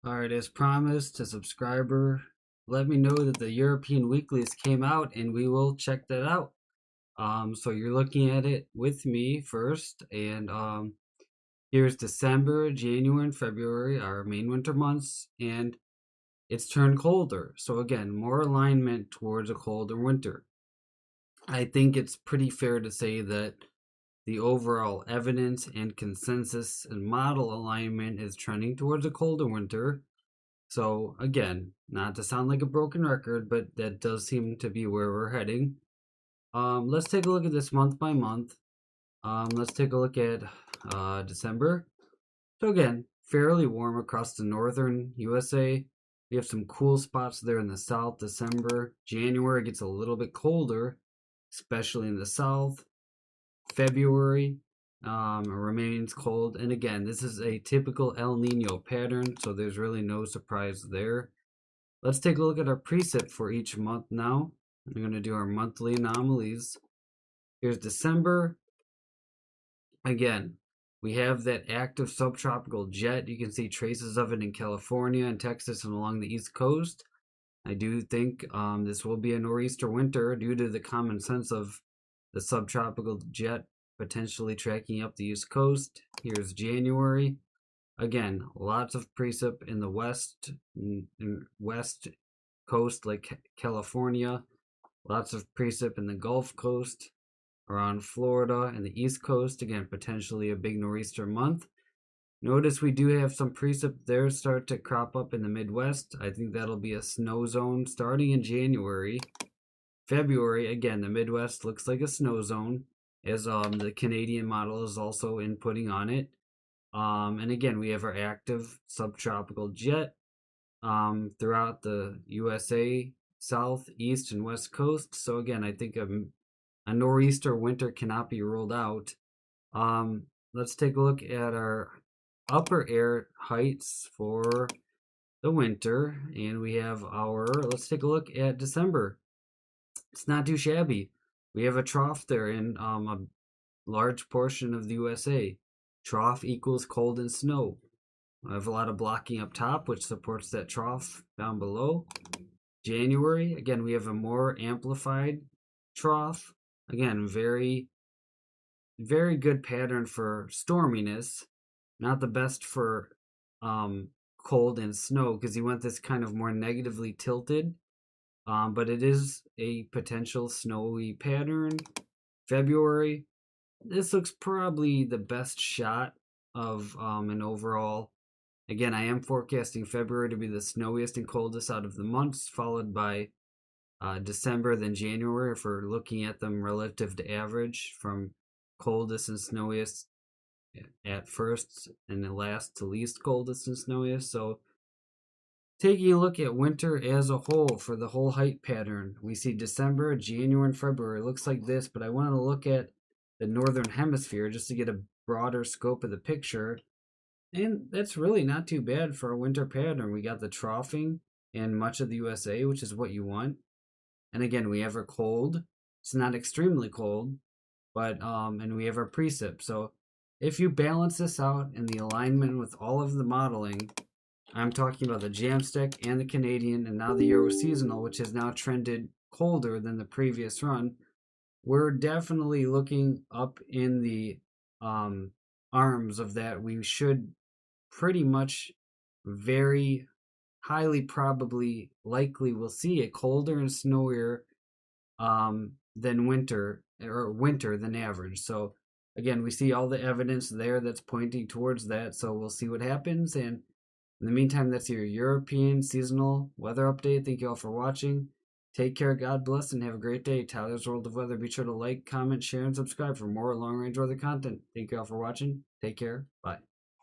Alright, as promised, a subscriber let me know that the European weeklies came out and we will check that out. So you're looking at it with me first, and here's December, January, and February, our main winter months, and it's turned colder. So again, more alignment towards a colder winter. I think it's pretty fair to say that the overall evidence and consensus and model alignment is trending towards a colder winter. So again, not to sound like a broken record, but that does seem to be where we're heading. Let's take a look at this month by month. Let's take a look at December. So again, fairly warm across the northern USA. We have some cool spots there in the south. December, January gets a little bit colder, especially in the south. February remains cold, and again, this is a typical El Nino pattern, so there's really no surprise there. Let's take a look at our precip for each month now. I'm going to do our monthly anomalies. Here's December. Again, we have that active subtropical jet. You can see traces of it in California and Texas and along the East Coast. I do think this will be a nor'easter winter due to the common sense of the subtropical jet potentially tracking up the East Coast. Here's January. Again, lots of precip in the west coast like California. Lots of precip in the Gulf Coast, around Florida and the East Coast. Again, potentially a big nor'easter month. Notice we do have some precip there start to crop up in the Midwest. I think that'll be a snow zone starting in January. February, again, the Midwest looks like a snow zone, as the Canadian model is also inputting on it. And again, we have our active subtropical jet throughout the USA, South, East, and West Coast. So again, I think a nor'easter winter cannot be ruled out. Let's take a look at our upper air heights for the winter, and we have let's take a look at December. It's not too shabby. We have a trough there in a large portion of the USA. Trough equals cold and snow. I have a lot of blocking up top, which supports that trough down below. January, again, we have a more amplified trough. Again, very, very good pattern for storminess. Not the best for cold and snow, because you want this kind of more negatively tilted. But it is a potential snowy pattern. February, this looks probably the best shot of an overall. Again, I am forecasting February to be the snowiest and coldest out of the months, followed by December, then January, if we're looking at them relative to average, from coldest and snowiest at first and the last to least coldest and snowiest. So taking a look at winter as a whole for the whole height pattern, we see December, January, and February. It looks like this, but I want to look at the northern hemisphere just to get a broader scope of the picture. And that's really not too bad for a winter pattern. We got the troughing in much of the USA, which is what you want. And again, we have our cold. It's not extremely cold, but and we have our precip. So if you balance this out in the alignment with all of the modeling, I'm talking about the Jamstack and the Canadian and now the Euro seasonal, which has now trended colder than the previous run. We're definitely looking up in the arms of that. We should pretty much very highly probably likely will see it colder and snowier than winter than average. So again, we see all the evidence there that's pointing towards that. So we'll see what happens. And in the meantime, that's your European seasonal weather update. Thank you all for watching. Take care, God bless, and have a great day. Tyler's World of Weather. Be sure to like, comment, share, and subscribe for more long-range weather content. Thank you all for watching. Take care. Bye.